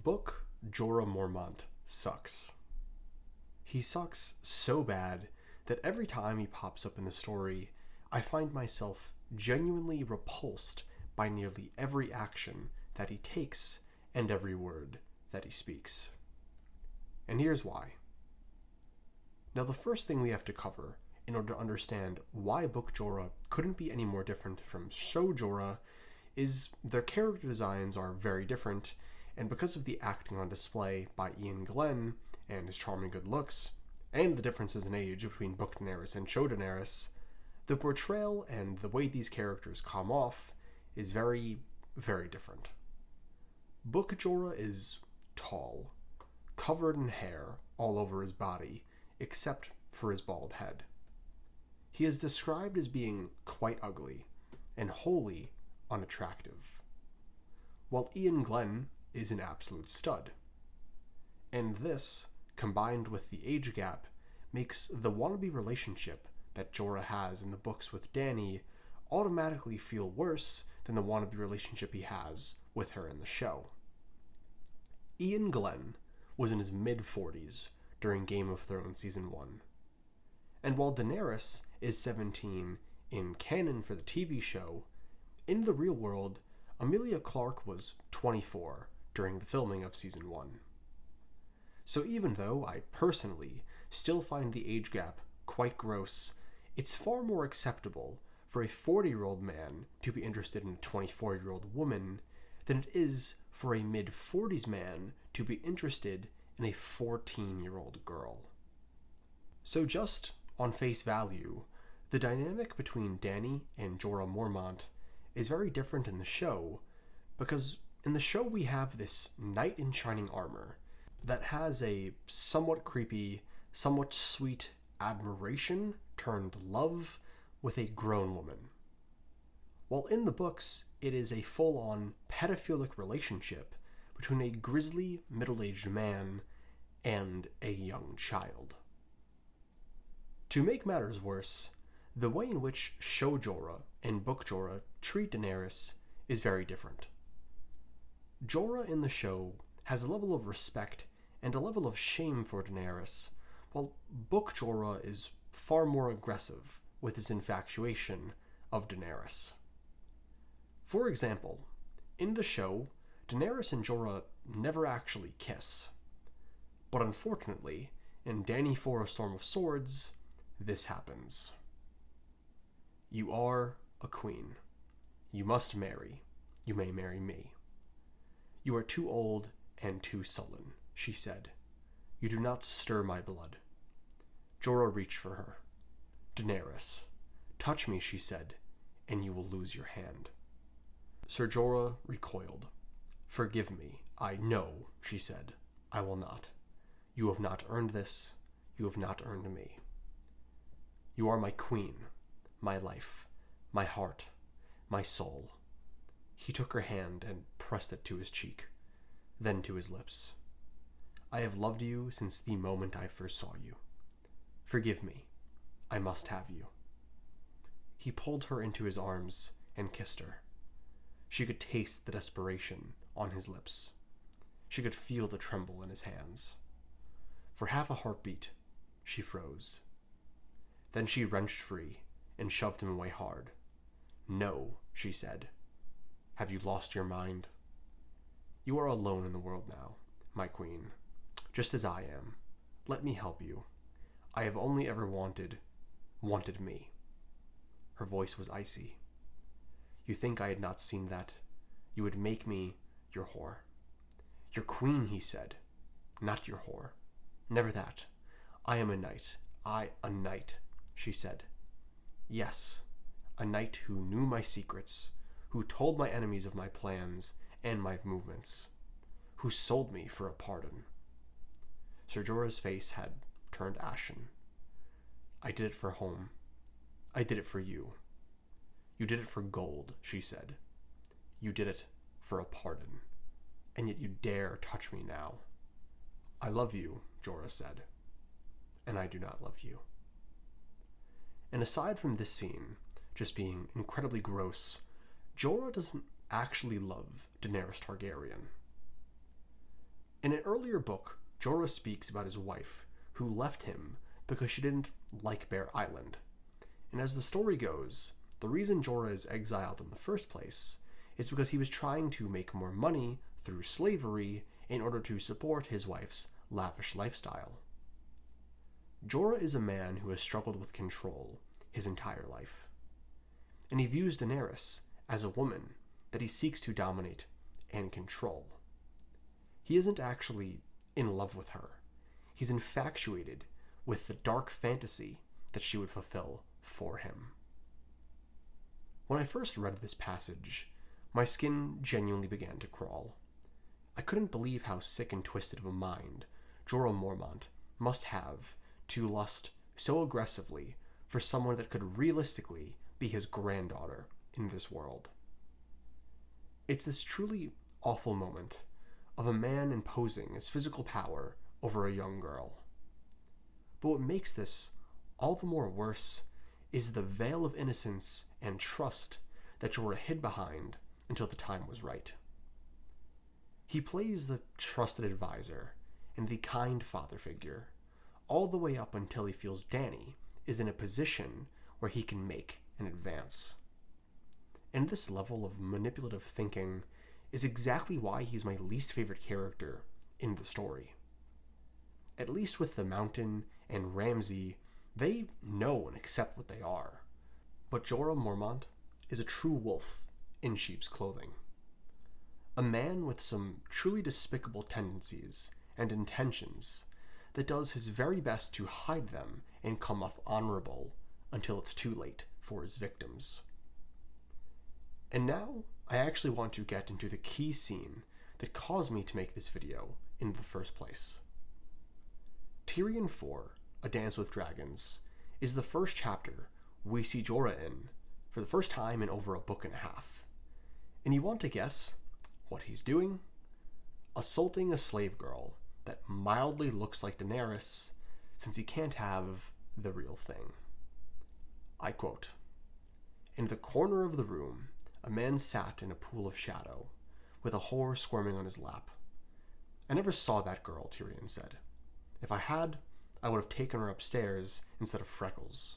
Book Jorah Mormont sucks. He sucks so bad that every time he pops up in the story, I find myself genuinely repulsed by nearly every action that he takes and every word that he speaks. And here's why. Now, the first thing we have to cover in order to understand why Book Jorah couldn't be any more different from Show Jorah is their character designs are very different, and because of the acting on display by Ian Glenn and his charming good looks, and the differences in age between Book Daenerys and Show Daenerys, the portrayal and the way these characters come off is very, very different. Book Jorah is tall, covered in hair all over his body, except for his bald head. He is described as being quite ugly and wholly unattractive, while Ian Glenn is an absolute stud. And this, combined with the age gap, makes the wannabe relationship that Jorah has in the books with Dany automatically feel worse than the wannabe relationship he has with her in the show. Ian Glenn was in his mid-40s during Game of Thrones Season 1. And while Daenerys is 17 in canon for the TV show, in the real world, Emilia Clarke was 24 during the filming of Season 1. So even though I personally still find the age gap quite gross, it's far more acceptable for a 40-year-old man to be interested in a 24-year-old woman than it is for a mid-40s man to be interested in a 14-year-old girl. So just on face value, the dynamic between Dany and Jorah Mormont is very different in the show, because in the show we have this knight in shining armor that has a somewhat creepy, somewhat sweet admiration turned love with a grown woman. While in the books, it is a full-on pedophilic relationship between a grisly middle-aged man and a young child. To make matters worse, the way in which Show Jorah and Book Jorah treat Daenerys is very different. Jorah in the show has a level of respect and a level of shame for Daenerys, while Book Jorah is far more aggressive with his infatuation of Daenerys. For example, in the show, Daenerys and Jorah never actually kiss. But unfortunately, in Dany 4: A Storm of Swords, this happens. You are a queen. You must marry. You may marry me. You are too old and too sullen, she said. You do not stir my blood. Jorah reached for her. Daenerys, touch me, she said, and you will lose your hand. Sir Jorah recoiled. Forgive me. I know, she said. I will not. You have not earned this. You have not earned me. You are my queen, my life, my heart, my soul. He took her hand and pressed it to his cheek, then to his lips. I have loved you since the moment I first saw you. Forgive me. I must have you. He pulled her into his arms and kissed her. She could taste the desperation on his lips. She could feel the tremble in his hands. For half a heartbeat, she froze. Then she wrenched free and shoved him away hard. No, she said. Have you lost your mind? You are alone in the world now, my queen, just as I am. Let me help you. I have only ever wanted me. Her voice was icy. You think I had not seen that? You would make me your whore. Your queen, he said, not your whore. Never that. I am a knight. A knight, she said. Yes, a knight who knew my secrets, who told my enemies of my plans and my movements, who sold me for a pardon. Sir Jorah's face had turned ashen. I did it for home. I did it for you. You did it for gold, she said. You did it for a pardon. And yet you dare touch me now. I love you, Jorah said. And I do not love you. And aside from this scene just being incredibly gross, Jorah doesn't actually love Daenerys Targaryen. earlier book, Jorah speaks about his wife, who left him because she didn't like Bear Island. And as the story goes, the reason Jorah is exiled in the first place is because he was trying to make more money through slavery in order to support his wife's lavish lifestyle. Jorah is a man who has struggled with control his entire life, and he views Daenerys as a woman that he seeks to dominate and control. He isn't actually in love with her. He's infatuated with the dark fantasy that she would fulfill for him. When I first read this passage, my skin genuinely began to crawl. I couldn't believe how sick and twisted of a mind Jorah Mormont must have to lust so aggressively for someone that could realistically be his granddaughter in this world. It's this truly awful moment of a man imposing his physical power over a young girl. But what makes this all the more worse is the veil of innocence and trust that Jorah hid behind until the time was right. He plays the trusted advisor and the kind father figure, all the way up until he feels Dany is in a position where he can make an advance. And this level of manipulative thinking is exactly why he's my least favorite character in the story. At least with the Mountain and Ramsay, they know and accept what they are. But Jorah Mormont is a true wolf in sheep's clothing. A man with some truly despicable tendencies and intentions that does his very best to hide them and come off honorable until it's too late for his victims. And now, I actually want to get into the key scene that caused me to make this video in the first place. Tyrion 4, A Dance with Dragons, is the first chapter we see Jorah in for the first time in over a book and a half. And you want to guess what he's doing? Assaulting a slave girl that mildly looks like Daenerys, since he can't have the real thing. I quote, "In the corner of the room, a man sat in a pool of shadow, with a whore squirming on his lap. I never saw that girl," Tyrion said. "If I had, I would have taken her upstairs instead of Freckles.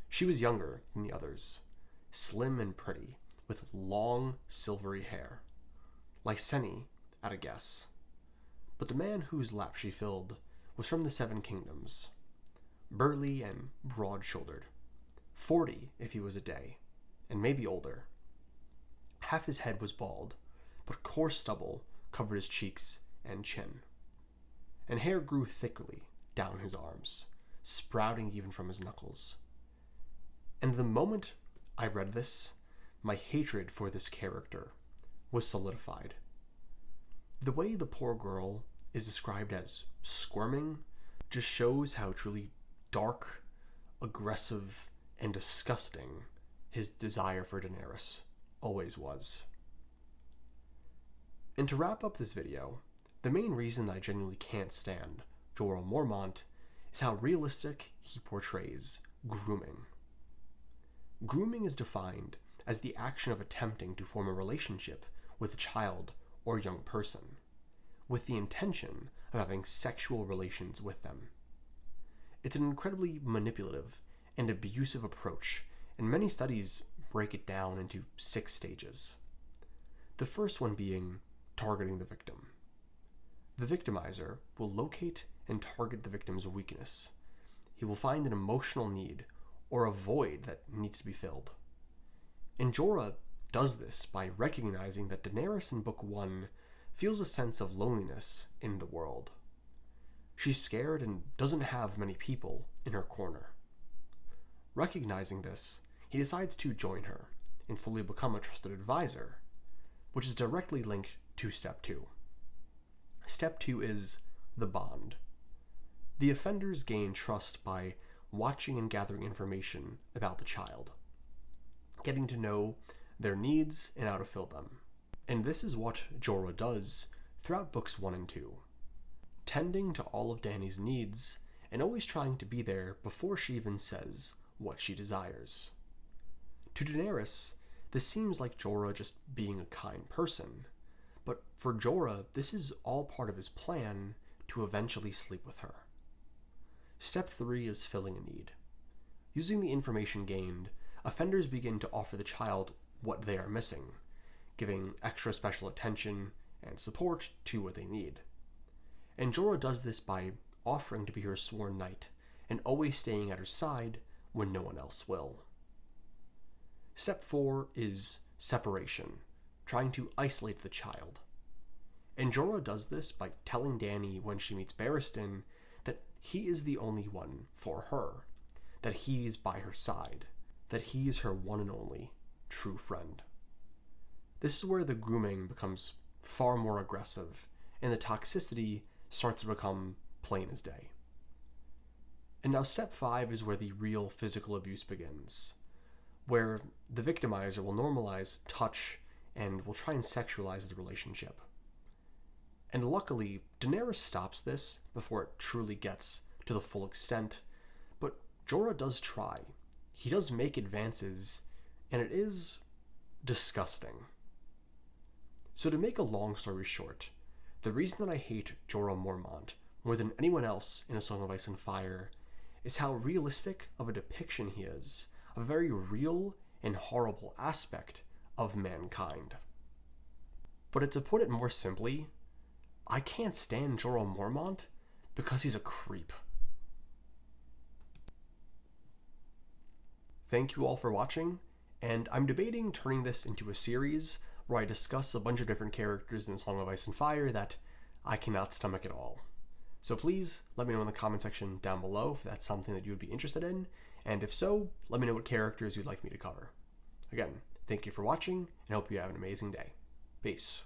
She was younger than the others, slim and pretty, with long, silvery hair. Lyseni, at a guess. But the man whose lap she filled was from the Seven Kingdoms, burly and broad-shouldered, 40 if he was a day, and maybe older. Half his head was bald, but coarse stubble covered his cheeks and chin, and hair grew thickly down his arms, sprouting even from his knuckles. And the moment I read this, my hatred for this character was solidified. The way the poor girl is described as squirming just shows how truly dark, aggressive, and disgusting his desire for Daenerys always was. And to wrap up this video, the main reason that I genuinely can't stand Jorah Mormont is how realistic he portrays grooming. Grooming is defined as the action of attempting to form a relationship with a child or young person, with the intention of having sexual relations with them. It's an incredibly manipulative and abusive approach, and many studies break it down into 6 stages. The first one being targeting the victim. The victimizer will locate and target the victim's weakness. He will find an emotional need or a void that needs to be filled. And Jorah does this by recognizing that Daenerys in Book 1 feels a sense of loneliness in the world. She's scared and doesn't have many people in her corner. Recognizing this, he decides to join her and slowly become a trusted advisor, which is directly linked to Step 2. Step 2 is the bond. The offenders gain trust by watching and gathering information about the child, getting to know their needs and how to fill them. And this is what Jorah does throughout books 1 and 2, tending to all of Dany's needs and always trying to be there before she even says what she desires. To Daenerys, this seems like Jorah just being a kind person, But for Jorah, this is all part of his plan to eventually sleep with her. Step 3 is filling a need. Using the information gained, offenders begin to offer the child what they are missing, giving extra special attention and support to what they need. And Jorah does this by offering to be her sworn knight and always staying at her side when no one else will. Step 4 is separation, trying to isolate the child. And Jorah does this by telling Dany when she meets Barristan that he is the only one for her, that he is by her side, that he is her one and only true friend. This is where the grooming becomes far more aggressive, and the toxicity starts to become plain as day. And now step 5 is where the real physical abuse begins, where the victimizer will normalize touch and will try and sexualize the relationship. And luckily, Daenerys stops this before it truly gets to the full extent, but Jorah does try. He does make advances, and it is disgusting. So to make a long story short, the reason that I hate Jorah Mormont more than anyone else in A Song of Ice and Fire is how realistic of a depiction he is, a very real and horrible aspect of mankind. But to put it more simply, I can't stand Jorah Mormont because he's a creep. Thank you all for watching, and I'm debating turning this into a series where I discuss a bunch of different characters in Song of Ice and Fire that I cannot stomach at all. So please let me know in the comment section down below if that's something that you would be interested in, and if so, let me know what characters you'd like me to cover. Again, thank you for watching, and I hope you have an amazing day. Peace.